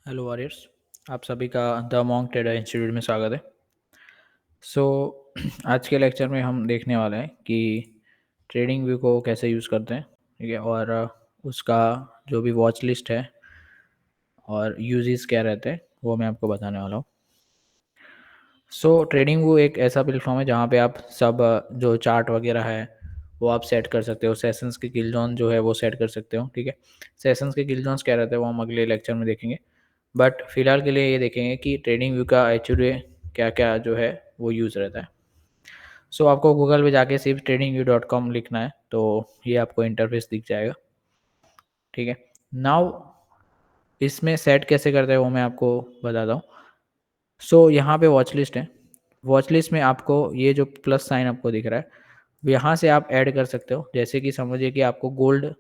Hello warriors. आप सभी का द मॉन्क ट्रेडर इंस्टीट्यूट में स्वागत है। सो आज के लेक्चर में हम देखने वाले हैं कि ट्रेडिंग व्यू को कैसे यूज़ करते हैं, ठीक है, और उसका जो भी वॉच लिस्ट है और यूजेस क्या रहते हैं वो मैं आपको बताने वाला हूँ। सो ट्रेडिंग व्यू एक ऐसा प्लेटफॉर्म है जहाँ पे आप सब जो चार्ट वगैरह है वो आप सेट कर सकते हो। सेशंस के किल जोन जो है वो सेट कर सकते हो, ठीक है। सेशंस के किल जोन्स क्या रहते हैं वो हम अगले लेक्चर में देखेंगे, बट फिलहाल के लिए ये देखेंगे कि ट्रेडिंग व्यू का एक्चुअली क्या क्या जो है वो यूज़ रहता है। सो आपको गूगल पे जाके सिर्फ tradingview.com लिखना है तो ये आपको इंटरफेस दिख जाएगा, ठीक है। नाउ इसमें सेट कैसे करते हैं वो मैं आपको बताता हूँ। सो यहाँ पे वॉच लिस्ट है। वॉच लिस्ट में आपको ये जो प्लस साइन आपको दिख रहा है यहाँ से आप ऐड कर सकते हो। जैसे कि समझिए कि आपको गोल्ड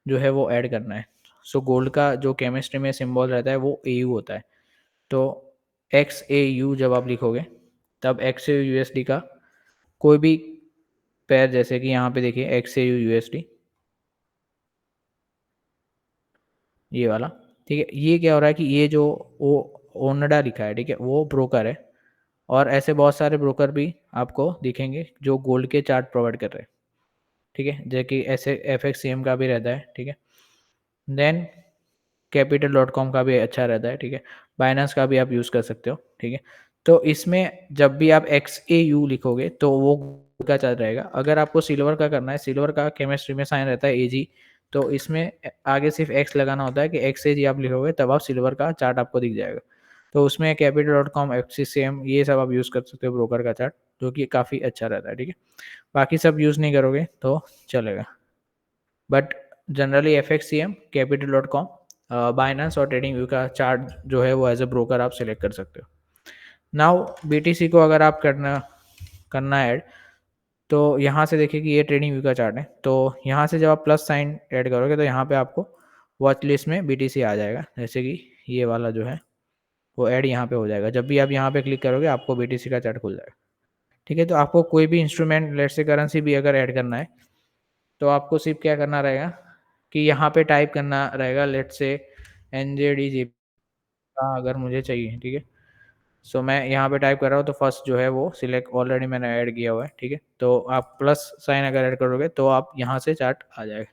जो है वो ऐड करना है। सो गोल्ड का जो केमिस्ट्री में सिंबल रहता है वो AU होता है। तो XAU जब आप लिखोगे तब XAU USD का कोई भी पेयर, जैसे कि यहाँ पे देखिए XAU USD ये वाला, ठीक है। ये क्या हो रहा है कि ये जो वो ओनडा लिखा है, ठीक है, वो ब्रोकर है। और ऐसे बहुत सारे ब्रोकर भी आपको दिखेंगे जो गोल्ड के चार्ट प्रोवाइड कर रहे हैं, ठीक है। जैसे कि ऐसे FXCM का भी रहता है, ठीक है। देन capital.com का भी अच्छा रहता है, ठीक है। बाइनेंस का भी आप यूज़ कर सकते हो, ठीक है। तो इसमें जब भी आप XAU लिखोगे तो वो गोल्ड का चार्ट रहेगा। अगर आपको सिल्वर का करना है, सिल्वर का केमिस्ट्री में साइन रहता है AG, तो इसमें आगे सिर्फ X लगाना होता है कि XAG आप लिखोगे तब आप सिल्वर का चार्ट आपको दिख जाएगा। तो उसमें capital.com, FXCM ये सब आप यूज़ कर सकते हो ब्रोकर का चार्ट, जो कि काफ़ी अच्छा रहता है, ठीक है। बाकी सब यूज़ नहीं करोगे तो चलेगा, but generally FXCM, capital.com, Binance और ट्रेडिंग व्यू का चार्ट जो है वो एज अ ब्रोकर आप सिलेक्ट कर सकते हो। नाउ BTC को अगर आप करना करना ऐड, तो यहाँ से देखिए कि ये ट्रेडिंग व्यू का चार्ट है। तो यहाँ से जब आप प्लस साइन ऐड करोगे तो यहाँ पे आपको वॉच लिस्ट में BTC आ जाएगा। जैसे कि ये वाला जो है वो ऐड यहाँ पे हो जाएगा। जब भी आप यहाँ पे क्लिक करोगे आपको BTC का चार्ट खुल जाएगा, ठीक है। तो आपको कोई भी इंस्ट्रूमेंट, लेट्स से करेंसी भी अगर ऐड करना है तो आपको सिर्फ क्या करना रहेगा कि यहाँ पे टाइप करना रहेगा, लेट्स से NZD का अगर मुझे चाहिए, ठीक है। सो मैं यहाँ पे टाइप कर रहा हूँ तो फर्स्ट जो है वो सिलेक्ट ऑलरेडी मैंने ऐड किया हुआ है, ठीक है। तो आप प्लस साइन अगर ऐड करोगे तो आप यहाँ से चार्ट आ जाएगा,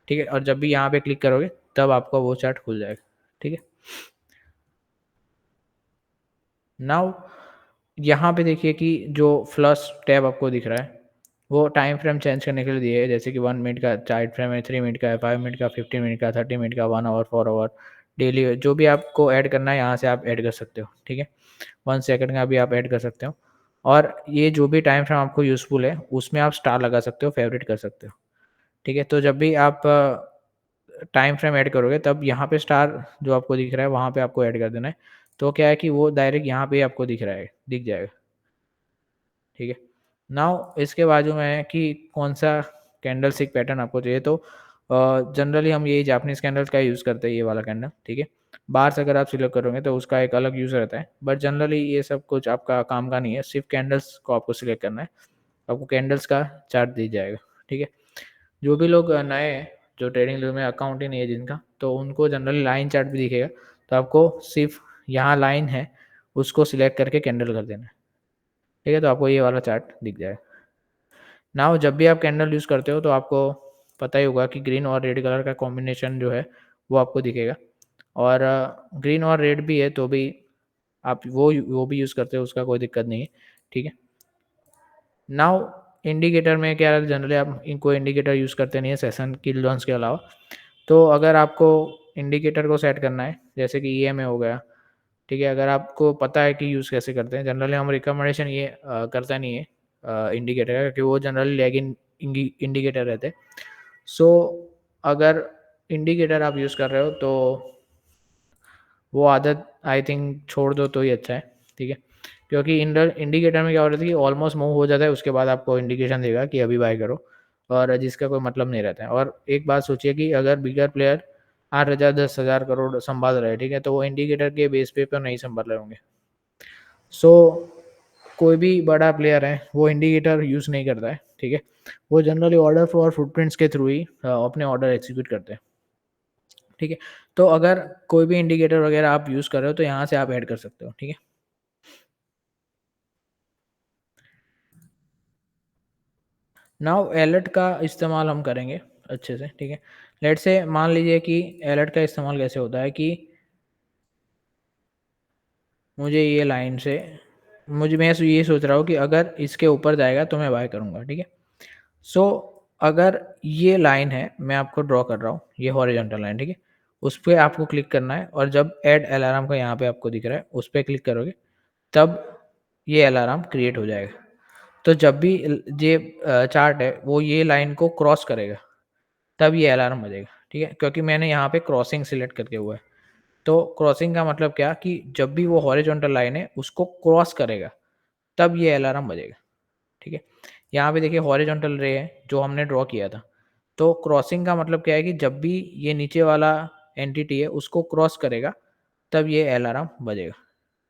ठीक है। और जब भी यहाँ पे क्लिक करोगे तब आपका वो चार्ट खुल जाएगा, ठीक है। नाउ यहाँ पे देखिए कि जो फ्लश टैब आपको दिख रहा है वो टाइम फ्रेम चेंज करने के लिए दिए है। जैसे कि 1 मिनट का चार्ट फ्रेम है, 3 मिनट का है, 5 मिनट का, 15 मिनट का, 30 मिनट का, 1 आवर, 4 आवर, डेली जो भी आपको ऐड करना है यहाँ से आप ऐड कर सकते हो, ठीक है। 1 सेकंड का भी आप ऐड कर सकते हो। और ये जो भी टाइम फ्रेम आपको यूज़फुल है उसमें आप स्टार लगा सकते हो, फेवरेट कर सकते हो, ठीक है। तो जब भी आप टाइम फ्रेम ऐड करोगे तब यहाँ पे स्टार जो आपको दिख रहा है वहाँ पे आपको ऐड कर देना है। तो क्या है कि वो डायरेक्ट यहाँ पे आपको दिख जाएगा, ठीक है। नाउ इसके बाजू में है कि कौन सा कैंडल स्टिक पैटर्न आपको चाहिए। तो जनरली हम यही जापानीज़ कैंडल्स का यूज़ करते हैं, ये वाला कैंडल, ठीक है। बार्स अगर आप सिलेक्ट करोगे तो उसका एक अलग यूज़ रहता है, बट जनरली ये सब कुछ आपका काम का नहीं है। सिर्फ कैंडल्स को आपको सिलेक्ट करना है, आपको कैंडल्स का चार्ट दिख जाएगा, ठीक है। जो भी लोग नए हैं, जो ट्रेडिंग व्यू में अकाउंट ही नहीं है जिनका, तो उनको जनरली लाइन चार्ट भी दिखेगा। तो आपको सिर्फ यहाँ लाइन है उसको सिलेक्ट करके कैंडल कर देना है, ठीक है। तो आपको ये वाला चार्ट दिख जाएगा। नाउ जब भी आप कैंडल यूज़ करते हो तो आपको पता ही होगा कि ग्रीन और रेड कलर का कॉम्बिनेशन जो है वो आपको दिखेगा। और ग्रीन और रेड भी है तो भी आप वो भी यूज़ करते हो, उसका कोई दिक्कत नहीं है, ठीक है। नाउ इंडिकेटर में क्या है, जनरली आप इनको इंडिकेटर यूज़ करते नहीं है सेशन किल जोन्स के अलावा। तो अगर आपको इंडिकेटर को सेट करना है, जैसे कि EMA हो गया, ठीक है। अगर आपको पता है कि यूज़ कैसे करते हैं, जनरली हम रिकमेंडेशन ये करता नहीं है इंडिकेटर का, क्योंकि वो जनरली लैगिंग इंडिकेटर रहते हैं। सो अगर इंडिकेटर आप यूज़ कर रहे हो तो वो आदत आई थिंक छोड़ दो तो ही अच्छा है, ठीक है। क्योंकि इंडिकेटर में क्या हो रहा है कि ऑलमोस्ट मूव हो जाता है, उसके बाद आपको इंडिकेशन देगा कि अभी बाय करो, और जिसका कोई मतलब नहीं रहता है। और एक बात सोचिए कि अगर बिगर प्लेयर 8,000 10,000 करोड़ संभाल रहे हैं, ठीक है, तो वो इंडिकेटर के बेस पे तो नहीं संभाल रहे होंगे। सो कोई भी बड़ा प्लेयर है वो इंडिकेटर यूज़ नहीं करता है, ठीक है। वो जनरली ऑर्डर फ्लो और फुटप्रिंट्स के थ्रू ही अपने ऑर्डर एग्जीक्यूट करते हैं। ठीक है? तो अगर कोई भी इंडिकेटर वगैरह आप यूज़ कर रहे हो तो यहाँ से आप ऐड कर सकते हो, ठीक है? नाउ अलर्ट का इस्तेमाल हम करेंगे अच्छे से, ठीक है? लेट्स से मान लीजिए कि अलर्ट का इस्तेमाल कैसे होता है कि मुझे ये लाइन से मुझे मैं ये सोच रहा हूँ कि अगर इसके ऊपर जाएगा तो मैं बाय करूँगा, ठीक है? सो अगर ये लाइन है, मैं आपको ड्रॉ कर रहा हूँ, ये हॉरिज़ॉन्टल लाइन, ठीक है? उस पे आपको क्लिक करना है और जब ऐड अलार्म का यहाँ पे आपको दिख रहा है, उस पे क्लिक करोगे, तब ये अलार्म क्रिएट हो जाएगा। तो जब भी ये चार्ट है, वो ये लाइन को क्रॉस करेगा, तब ये अलार्म बजेगा, ठीक है? क्योंकि मैंने यहाँ पे क्रॉसिंग सिलेक्ट करके हुआ है। तो क्रॉसिंग का मतलब क्या कि जब भी वो हॉरिज़ॉन्टल लाइन है, उसको क्रॉस करेगा, तब ये अलार्म बजेगा, ठीक है? यहाँ पे देखिए हॉरिज़ॉन्टल रे है, जो हमने ड्रॉ किया था। तो क्रॉसिंग का मतलब क्या है कि जब भी ये नीचे वाला एंटिटी है, उसको क्रॉस करेगा, तब ये अलार्म बजेगा,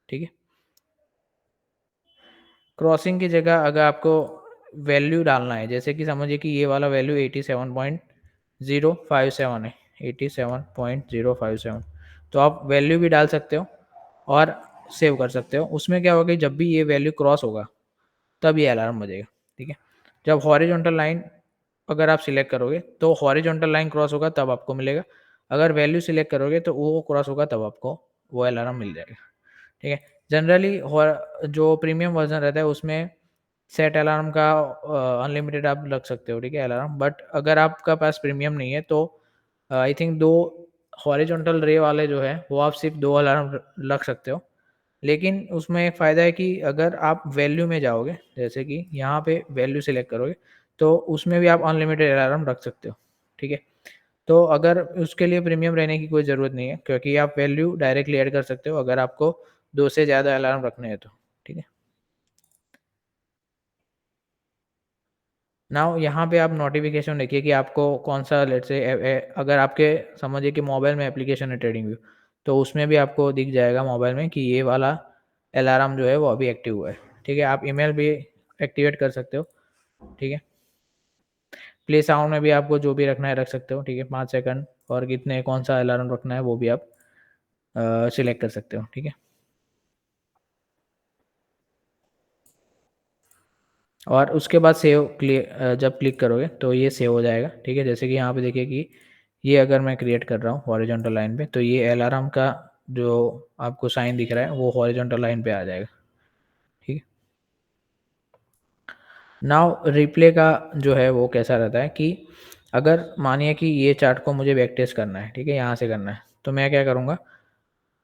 ठीक है? क्रॉसिंग की जगह अगर आपको वैल्यू डालना है, जैसे कि समझिए कि ये वाला वैल्यू 87.057 है, 87.057 तो आप वैल्यू भी डाल सकते हो और सेव कर सकते हो। उसमें क्या होगा कि जब भी ये वैल्यू क्रॉस होगा, तब ये अलार्म बजेगा, ठीक है? जब हॉरिज़ॉन्टल लाइन अगर आप सिलेक्ट करोगे, तो हॉरिज़ॉन्टल लाइन क्रॉस होगा तब आपको मिलेगा। अगर वैल्यू सिलेक्ट करोगे, तो वो क्रॉस होगा तब आपको वो अलार्म मिल जाएगा। ठीक है? जनरली जो प्रीमियम वर्ज़न रहता है उसमें सेट अलार्म का अनलिमिटेड आप लग सकते हो, ठीक है, अलार्म। बट अगर आपका पास प्रीमियम नहीं है तो आई थिंक 2 हॉरिज़ॉन्टल रे वाले जो है वो आप सिर्फ़ 2 अलार्म र लग सकते हो। लेकिन उसमें एक फ़ायदा है कि अगर आप वैल्यू में जाओगे, जैसे कि यहाँ पे वैल्यू सिलेक्ट करोगे, तो उसमें भी आप अनलिमिटेड अलार्म रख सकते हो, ठीक है? तो अगर उसके लिए प्रीमियम रहने की कोई ज़रूरत नहीं है क्योंकि आप वैल्यू डायरेक्टली ऐड कर सकते हो अगर आपको 2 से ज़्यादा अलार्म रखने हैं तो, ठीक है? नाउ यहाँ पे आप नोटिफ़िकेशन देखिए कि आपको कौन-सा लेट्स से अगर आपके समझिए कि मोबाइल में एप्लीकेशन है ट्रेडिंग व्यू, तो उसमें भी आपको दिख जाएगा मोबाइल में कि ये वाला अलार्म जो है वो अभी एक्टिव हुआ है, ठीक है? आप ईमेल भी एक्टिवेट कर सकते हो, ठीक है? प्ले साउंड में भी आपको जो भी रखना है रख सकते हो, ठीक है? 5 सेकंड और कितने कौन-सा अलार्म रखना है वो भी आप सिलेक्ट कर सकते हो, ठीक है? और उसके बाद जब क्लिक करोगे तो ये सेव हो जाएगा, ठीक है? जैसे कि यहाँ पे देखिए कि ये अगर मैं क्रिएट कर रहा हूँ हॉरिज़ॉन्टल लाइन पे, तो ये अलार्म का जो आपको साइन दिख रहा है, वो हॉरिज़ॉन्टल लाइन पे आ जाएगा, ठीक है? नाउ रिप्ले का जो है वो कैसा रहता है कि अगर मानिए कि ये चार्ट को मुझे बैक टेस्ट करना है, ठीक है? यहाँ से करना है, तो मैं क्या करूँगा,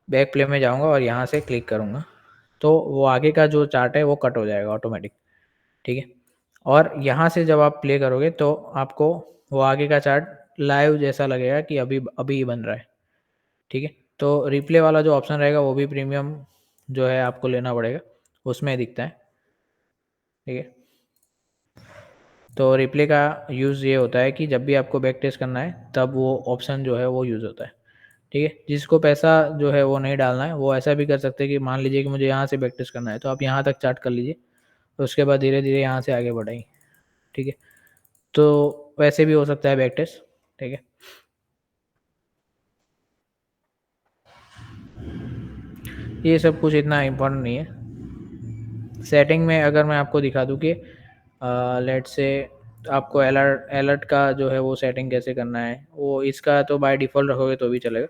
बैक प्ले में जाऊँगा और यहाँ से क्लिक करूँगा, तो वो आगे का जो चार्ट है वो कट हो जाएगा ऑटोमैटिक। ठीक है? और यहाँ से जब आप प्ले करोगे तो आपको वो आगे का चार्ट लाइव जैसा लगेगा कि अभी अभी ही बन रहा है, ठीक है? तो रिप्ले वाला जो ऑप्शन रहेगा वो भी प्रीमियम जो है आपको लेना पड़ेगा, उसमें दिखता है, ठीक है? तो रिप्ले का यूज़ ये होता है कि जब भी आपको बैक टेस्ट करना है तब वो ऑप्शन जो है वो यूज़ होता है, ठीक है? जिसको पैसा जो है वो नहीं डालना है, वो ऐसा भी कर सकते हैं कि मान लीजिए कि मुझे यहाँ से बैक टेस्ट करना है, तो आप यहाँ तक चार्ट कर लीजिए, उसके बाद धीरे-धीरे यहाँ से आगे बढ़ाइए, ठीक है? तो वैसे भी हो सकता है बैक टेस्ट, ठीक है? ये सब कुछ इतना इम्पोर्टेंट नहीं है। सेटिंग में अगर मैं आपको दिखा दूँ कि लेट्स से आपको अलर्ट अलर्ट का जो है वो सेटिंग कैसे करना है, वो इसका तो बाय डिफ़ॉल्ट रखोगे तो भी चलेगा।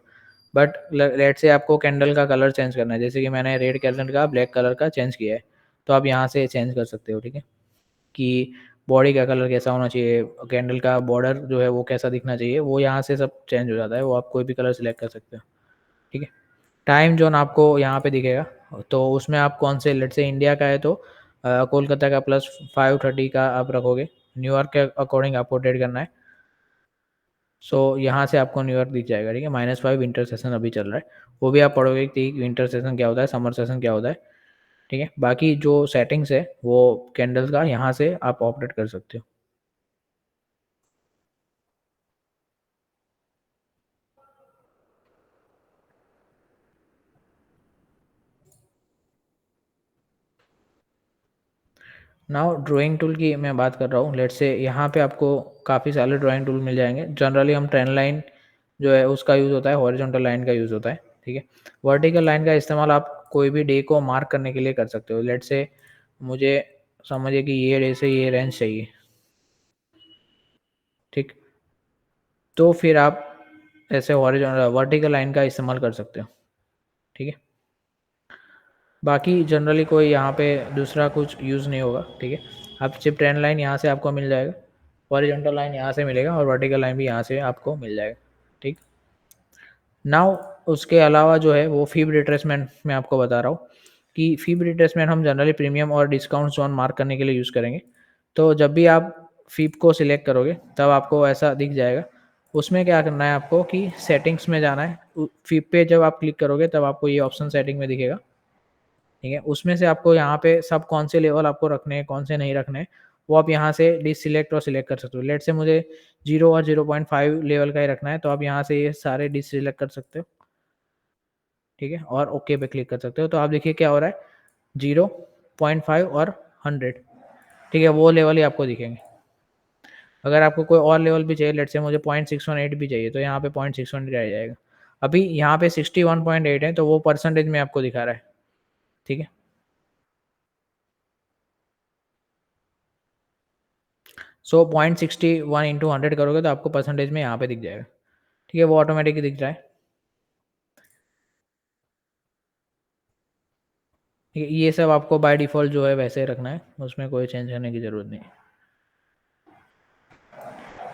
बट ल लेट्स से आपको कैंडल का कलर चेंज करना है, जैसे कि मैंने रेड कैंडल का ब्लैक कलर का चेंज किया है, तो आप यहाँ से चेंज कर सकते हो, ठीक है? कि बॉडी का कलर कैसा होना चाहिए, कैंडल का बॉर्डर जो है वो कैसा दिखना चाहिए, वो यहाँ से सब चेंज हो जाता है, वो आप कोई भी कलर सेलेक्ट कर सकते हो, ठीक है? टाइम ज़ोन आपको यहाँ पे दिखेगा, तो उसमें आप कौन से लेट्स से इंडिया का है तो कोलकाता का प्लस 5:30 का आप रखोगे, न्यूयॉर्क के अकॉर्डिंग आपको ट्रेड करना है। सो यहाँ से आपको न्यूयॉर्क दिख जाएगा, ठीक है? -5 विंटर सेशन अभी चल रहा है, वो भी आप पढ़ोगे कि विंटर सेशन क्या होता है, समर सेशन क्या होता है, ठीक है? बाकी जो सेटिंग्स है, वो कैंडल्स का यहाँ से आप ऑपरेट कर सकते हो। नाउ ड्राइंग टूल की मैं बात कर रहा हूँ, लेट्स से यहाँ पे आपको काफ़ी सारे ड्राइंग टूल मिल जाएँगे। जनरली हम ट्रेंड लाइन जो है उसका यूज़ होता है, हॉरिजॉन्टल लाइन का यूज़ होता है, ठीक है। वर्टिकल लाइन का इस्तेमाल आप कोई भी डे को मार्क करने के लिए कर सकते हो। लेट्स से मुझे समझिए कि ये डे से ये रेंज चाहिए, ठीक। तो फिर आप ऐसे वर्टिकल लाइन का इस्तेमाल कर सकते हो, ठीक है। बाकी जनरली कोई यहाँ पे दूसरा कुछ यूज़ नहीं होगा, ठीक है। आप सिर्फ ट्रेंड लाइन यहाँ से आपको मिल जाएगा, हॉरिजॉन्टल लाइन यहाँ से मिलेगा और वर्टिकल लाइन भी यहाँ से आपको मिल जाएगा, ठीक। नाउ उसके अलावा जो है वो फीब रिट्रेसमेंट मैं आपको बता रहा हूँ कि फीब रिट्रेसमेंट हम जनरली प्रीमियम और डिस्काउंट ज़ोन मार्क करने के लिए यूज़ करेंगे। तो जब भी आप फीब को सिलेक्ट करोगे तब आपको ऐसा दिख जाएगा। उसमें क्या करना है आपको कि सेटिंग्स में जाना है। फीब पे जब आप क्लिक करोगे तब आपको ये ऑप्शन सेटिंग में दिखेगा, ठीक है। उसमें से आपको यहाँ पे सब कौन से लेवल आपको रखने हैं, कौन से नहीं रखने हैं, वो आप यहाँ से डिससिलेक्ट और सिलेक्ट कर सकते हो। लेट्स से मुझे 0 और 0.5 लेवल का ही रखना है, तो आप यहाँ से ये सारे डिससिलेक्ट कर सकते हो, ठीक है, और ओके पे क्लिक कर सकते हो। तो आप देखिए क्या हो रहा है, 0.5 और 100, ठीक है, वो लेवल ही आपको दिखेंगे। अगर आपको कोई और लेवल भी चाहिए, लेट्स से मुझे 0.618 भी चाहिए, तो यहाँ पे 0.618 आ जाएगा। अभी यहाँ पे 61.8 है, तो वो परसेंटेज में आपको दिखा रहा है, ठीक है। सो 0.61 इंटू 100 करोगे तो आपको परसेंटेज में यहाँ पे दिख जाएगा, ठीक है, वो ऑटोमेटिक दिख रहा है, ठीक है। ये सब आपको बाय डिफ़ॉल्ट जो है वैसे ही रखना है, उसमें कोई चेंज करने की ज़रूरत नहीं है,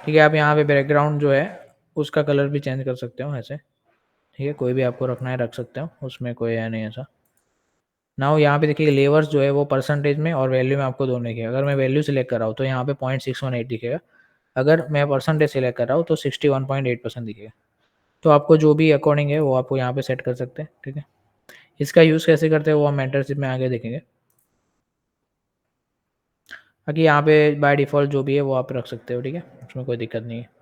ठीक है। आप यहाँ पे बैकग्राउंड जो है उसका कलर भी चेंज कर सकते हो ऐसे, ठीक है, कोई भी आपको रखना है रख सकते हो, उसमें कोई है नहीं ऐसा। नाउ यहाँ पे देखिए लेवर्स जो है वो परसेंटेज में और वैल्यू में आपको दोनों दिखेगा। अगर मैं वैल्यू सिलेक्ट कर रहा हूँ तो यहाँ पे 0.618 दिखेगा, अगर मैं परसेंटेज सिलेक्ट कर रहा हूँ तो 61.8% दिखेगा। तो आपको जो भी अकॉर्डिंग है वो आपको यहाँ पे सेट कर सकते हैं, ठीक है। इसका यूज़ कैसे करते हैं वो हम मेंटरशिप में आगे देखेंगे। बाकी यहाँ पे बाय डिफ़ॉल्ट जो भी है वो आप रख सकते हो, ठीक है, उसमें कोई दिक्कत नहीं है।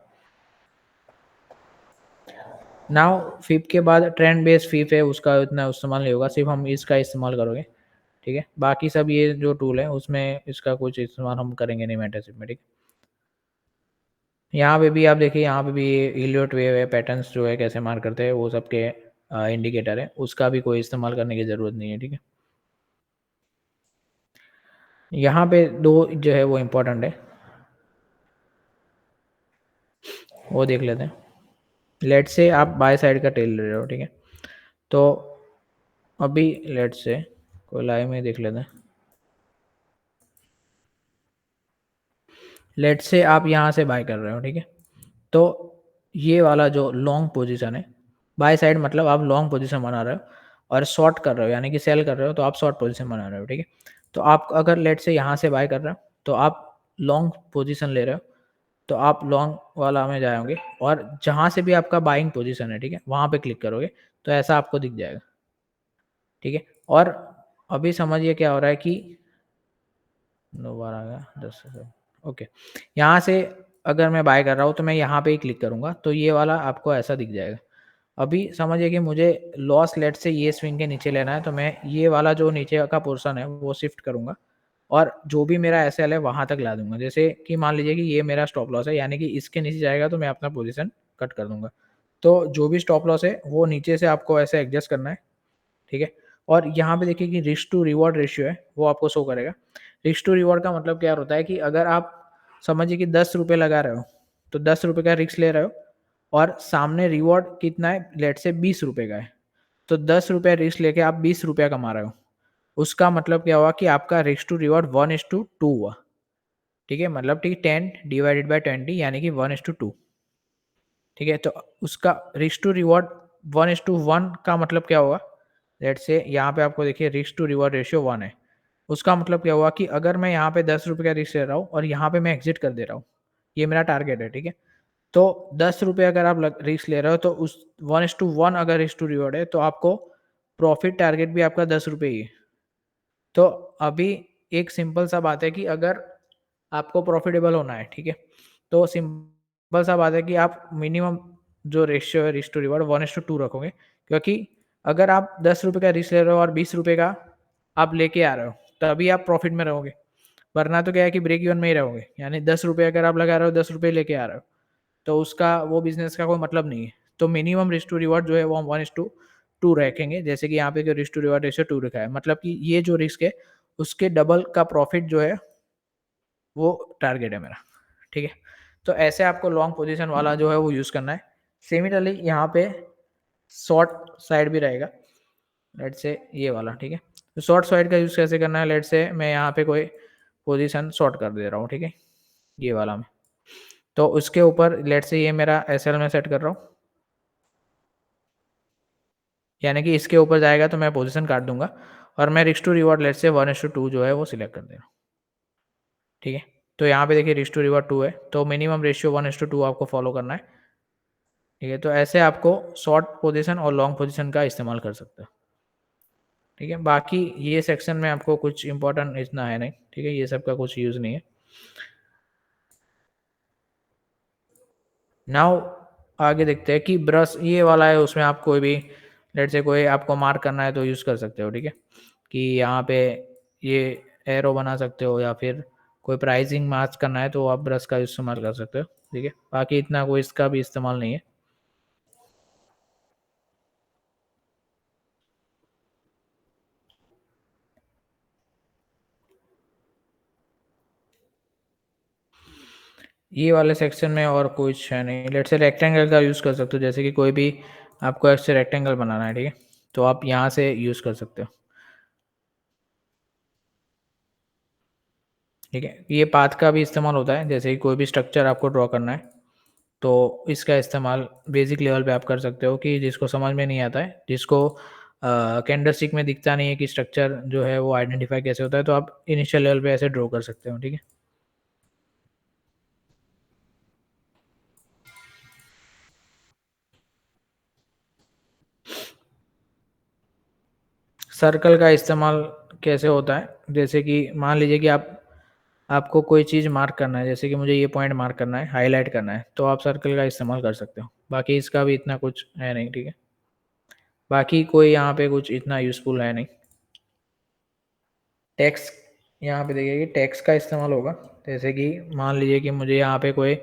नाउ फ़िप के बाद ट्रेंड बेस्ड फ़िप है उसका इतना इस्तेमाल नहीं होगा, सिर्फ़ हम इसका इस्तेमाल करोगे, ठीक है। बाकी सब ये जो टूल है उसमें इसका कुछ इस्तेमाल हम करेंगे नहीं मेंटरशिप में, ठीक है। यहाँ पे भी आप देखिए, यहाँ पे भी इलियट वेव है, पैटर्न्स जो है कैसे मार्क करते हैं वो सबके इंडिकेटर है, उसका भी कोई इस्तेमाल करने की ज़रूरत नहीं है, ठीक है। यहाँ पे 2 जो है वो इम्पोर्टेंट है, वो देख लेते हैं। लेट्स से आप बाय साइड का टेल ले रहे हो, ठीक है। तो अभी लेट्स से कोई लाइव में देख लेते हैं। लेट्स से आप यहाँ से बाय कर रहे हो, ठीक है। तो ये वाला जो लॉन्ग पोजीशन है, बाय साइड मतलब आप लॉन्ग पोजीशन बना रहे हो और शॉर्ट कर रहे हो, यानी कि सेल कर रहे हो तो आप शॉर्ट पोजीशन बना रहे हो, ठीक है। तो आप अगर लेट्स से यहाँ से बाय कर रहे हो तो आप लॉन्ग पोजीशन ले रहे हो, तो आप लॉन्ग वाला में जाओगे और जहाँ से भी आपका बाइंग पोजीशन है, ठीक है, वहाँ पे क्लिक करोगे तो ऐसा आपको दिख जाएगा, ठीक है। और अभी समझिए क्या हो रहा है कि 2 बार आ गया 10 सेकंड, ओके। यहाँ से अगर मैं बाय कर रहा हूँ तो मैं यहाँ पे ही क्लिक करूँगा तो ये वाला आपको ऐसा दिख जाएगा। अभी समझिए कि मुझे लॉस लेट से ये स्विंग के नीचे लेना है, तो मैं ये वाला जो नीचे का पोर्शन है वो शिफ्ट करूँगा और जो भी मेरा एसएल है वहाँ तक ला दूँगा। जैसे कि मान लीजिए कि ये मेरा स्टॉप लॉस है, यानी कि इसके नीचे जाएगा तो मैं अपना पोज़ीशन कट कर दूँगा। तो जो भी स्टॉप लॉस है वो नीचे से आपको ऐसे एडजस्ट करना है, ठीक है? और यहाँ पे देखिए कि रिस्क टू रिवॉर्ड रेशियो है, वो आपको शो करेगा। रिस्क टू रिवॉर्ड का मतलब क्या होता है कि अगर आप समझिए कि ₹10 लगा रहे हो, तो ₹10 का रिस्क ले रहे हो और सामने रिवॉर्ड कितना है, लेट्स से ₹20 का है। तो ₹10 रिस्क लेके आप ₹20 कमा रहे हो। उसका मतलब क्या हुआ कि आपका रिस्क टू रिवॉर्ड 1:2 हुआ, ठीक है? मतलब ठीक 10 डिवाइडेड बाय 20 यानी कि 1:2, ठीक है? तो उसका रिस्क टू रिवॉर्ड 1:1 का मतलब क्या होगा? लेट्स से यहाँ पे आपको देखिए रिस्क टू रिवॉर्ड रेशियो 1 है। उसका मतलब क्या हुआ कि अगर मैं यहाँ पे ₹10 का रिस्क ले रहा हूँ और यहाँ पे मैं एग्ज़िट कर दे रहा हूँ, ये मेरा टारगेट है, ठीक है? तो ₹10 अगर आप लग रिस्क ले रहे हो तो उस 1:1 अगर रिस्क टू रिवॉर्ड है तो आपको प्रॉफिट टारगेट भी आपका ₹10 ही है। तो अभी एक सिंपल सा बात है कि अगर आपको प्रॉफिटेबल होना है, ठीक है? तो सिंपल सा बात है कि आप मिनिमम जो रेशियो है रिस्क टू रिवॉर्ड 1:2 रखोगे, क्योंकि अगर आप ₹10 का रिस्क ले रहे हो और ₹20 का आप लेके आ रहे हो, तभी आप प्रॉफिट में रहोगे। वरना तो क्या है कि ब्रेक इवन में ही रहोगे। यानी ₹10 अगर आप लगा रहे हो, ₹10 लेके आ रहे हो, तो उसका वो बिज़नेस का कोई मतलब नहीं है। तो मिनिमम रिस्क टू रिवॉर्ड जो है वो हम 1:2 रखेंगे। जैसे कि यहाँ पे जो रिस्क टू रिवॉर्ड रेशियो 2 रखा है, मतलब कि ये जो रिस्क है उसके डबल का प्रॉफिट जो है वो टारगेट है मेरा, ठीक है? तो ऐसे आपको लॉन्ग पोजीशन वाला जो है वो यूज़ करना है। सिमिलरली यहाँ पे शॉर्ट साइड भी रहेगा, लेट्स से ये वाला, ठीक है? तो शॉर्ट साइड का यूज़ कैसे करना है, लेट्स से मैं यहाँ पे कोई पोजीशन शॉर्ट कर दे रहा हूँ, ठीक है? ये वाला मैं। तो उसके ऊपर लेट्स से ये मेरा एसएल में सेट कर रहा हूँ, यानी कि इसके ऊपर जाएगा तो मैं पोजीशन काट दूँगा और मैं risk to reward let's say 1:2 जो है वो सिलेक्ट कर दे रहा हूँ, ठीक है? तो यहाँ पे देखिए रिस्क टू रिवॉर्ड 2 है, तो मिनिमम रेशियो 1:2 आपको फॉलो करना है, ठीक है? तो ऐसे आपको शॉर्ट पोजीशन और लॉन्ग पोजीशन का इस्तेमाल कर सकते हो, ठीक है? बाकी ये सेक्शन में आपको कुछ इम्पोर्टेंट इतना है नहीं, ठीक है? ये सब का कुछ यूज़ नहीं है। नाउ आगे देखते हैं कि ब्रश ये वाला है, उसमें आप कोई भी लेट्स से कोई आपको मार्क करना है तो यूज़ कर सकते हो, ठीक है? कि यहाँ पे ये एरो बना सकते हो या फिर कोई प्राइसिंग मार्क करना है तो आप ब्रश का इस्तेमाल कर सकते हो, ठीक है? बाकी इतना कोई इसका भी इस्तेमाल नहीं है। ये वाले सेक्शन में और कुछ है नहीं, लेट्स से रेक्टेंगल का यूज़ कर सकते हो, जैसे कि कोई भी आपको ऐसे रेक्टेंगल बनाना है, ठीक है? तो आप यहाँ से यूज़ कर सकते हो, ठीक है? ये पाथ का भी इस्तेमाल होता है, जैसे कि कोई भी स्ट्रक्चर आपको ड्रॉ करना है, तो इसका इस्तेमाल बेसिक लेवल पे आप कर सकते हो कि जिसको समझ में नहीं आता है, जिसको कैंडलस्टिक में दिखता नहीं है कि स्ट्रक्चर जो है वो आइडेंटिफ़ाई कैसे होता है, तो आप इनिशियल लेवल पे ऐसे ड्रॉ कर सकते हो, ठीक है? सर्कल का इस्तेमाल कैसे होता है, जैसे कि मान लीजिए कि आपको कोई चीज़ मार्क करना है, जैसे कि मुझे ये पॉइंट मार्क करना है, हाइलाइट करना है, तो आप सर्कल का इस्तेमाल कर सकते हो। बाकी इसका भी इतना कुछ है नहीं, ठीक है? बाकी कोई यहाँ पे कुछ इतना यूज़फुल है नहीं। टेक्स्ट यहाँ पे देखिए कि टेक्स्ट का इस्तेमाल होगा, जैसे कि मान लीजिए कि मुझे यहाँ पे कोई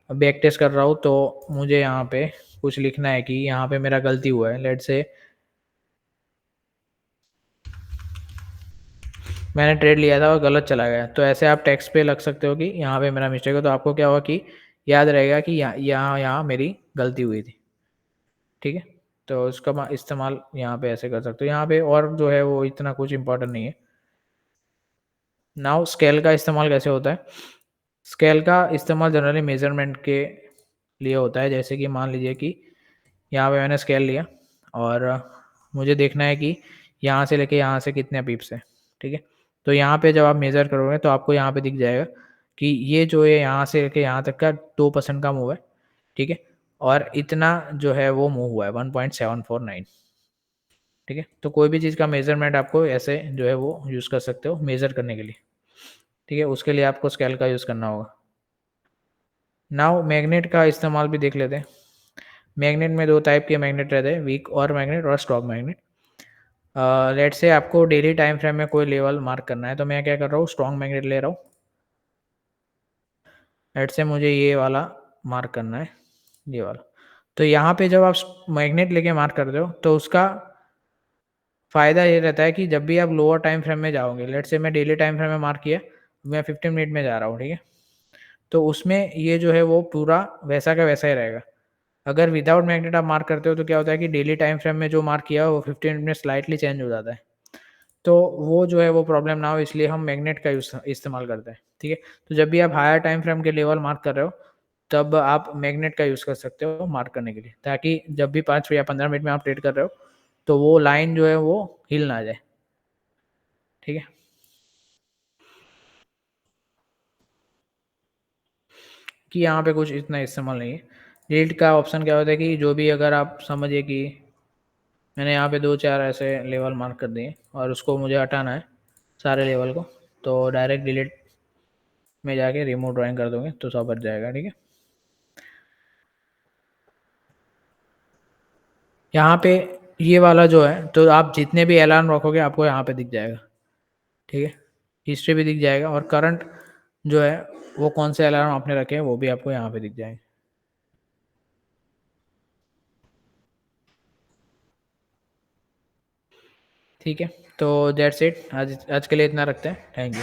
बैक टेस्ट कर रहा हूँ, तो मुझे यहाँ पे कुछ लिखना है कि यहाँ पे मेरा गलती हुआ है। लेट्स से मैंने ट्रेड लिया था और गलत चला गया, तो ऐसे आप टेक्स्ट पे लग सकते हो कि यहाँ पे मेरा मिस्टेक है, तो आपको क्या होगा कि याद रहेगा कि यहाँ यहाँ यहाँ मेरी गलती हुई थी, ठीक है? तो उसका इस्तेमाल यहाँ पे ऐसे कर सकते हो। यहाँ पे और जो है वो इतना कुछ इम्पोर्टेंट नहीं है। नाउ स्केल का इस्तेमाल कैसे होता है? स्केल का इस्तेमाल जनरली मेज़रमेंट के लिए होता है, जैसे कि मान लीजिए कि यहाँ पे मैंने स्केल लिया और मुझे देखना है कि यहाँ से लेके यहाँ से कितने पिप्स हैं, ठीक है? तो यहाँ पे जब आप मेज़र करोगे तो आपको यहाँ पे दिख जाएगा कि ये जो है यहाँ से लेके यहाँ तक का 2% का मूव है, ठीक है? और इतना जो है वो मूव हुआ है 1.749, ठीक है? तो कोई भी चीज़ का मेज़रमेंट आपको ऐसे जो है वो यूज़ कर सकते हो मेज़र करने के लिए, ठीक है? उसके लिए आपको स्केल का यूज़ करना होगा। नाउ मैग्नेट का इस्तेमाल भी देख लेते हैं। मैग्नेट में 2 टाइप के मैग्नेट रहते हैं, वीक और मैग्नेट और स्ट्रॉन्ग मैग्नेट। लेट्स से आपको डेली टाइम फ्रेम में कोई लेवल मार्क करना है, तो मैं क्या कर रहा हूँ स्ट्रॉन्ग मैग्नेट ले रहा हूँ। लेट्स से मुझे ये वाला मार्क करना है, ये वाला। तो यहाँ पे जब आप मैग्नेट लेके मार्क करते हो तो उसका फ़ायदा ये रहता है कि जब भी आप लोअर टाइम फ्रेम में जाओगे, लेट्स से मैं डेली टाइम फ्रेम में मार्क किया, मैं 15 मिनट में जा रहा हूँ, ठीक है? तो उसमें ये जो है वो पूरा वैसा का वैसा ही रहेगा। अगर विदाउट मैग्नेट आप मार्क करते हो तो क्या होता है कि डेली टाइम फ्रेम में जो मार्क किया वो 15 मिनट में स्लाइटली चेंज हो जाता है। तो वो जो है वो प्रॉब्लम ना हो इसलिए हम मैग्नेट का इस्तेमाल करते हैं, ठीक है? तो जब भी आप हायर टाइम फ्रेम के लेवल मार्क कर रहे हो, तब आप मैग्नेट का यूज़ कर सकते हो मार्क करने के लिए, ताकि जब भी 5 या 15 मिनट में आप ट्रेड कर रहे हो, तो वो लाइन जो है वो हिल ना जाए, ठीक है? कि यहाँ पे कुछ इतना इस्तेमाल नहीं है। डिलीट का ऑप्शन क्या होता है कि जो भी अगर आप समझिए कि मैंने यहाँ पे 2-4 ऐसे लेवल मार्क कर दिए और उसको मुझे हटाना है, सारे लेवल को, तो डायरेक्ट डिलीट में जाके रिमूव ड्राइंग कर दोगे तो सब हट जाएगा, ठीक है? यहाँ पे ये वाला जो है तो आप जितने भी अलार्म रखोगे आपको यहाँ पे दिख जाएगा, ठीक है? हिस्ट्री भी दिख जाएगा और करंट जो है वो कौन से अलार्म आपने रखे हैं वो भी आपको यहाँ पे दिख जाएंगे। ठीक है, तो दैट्स इट, आज आज के लिए इतना रखते हैं। Thank you.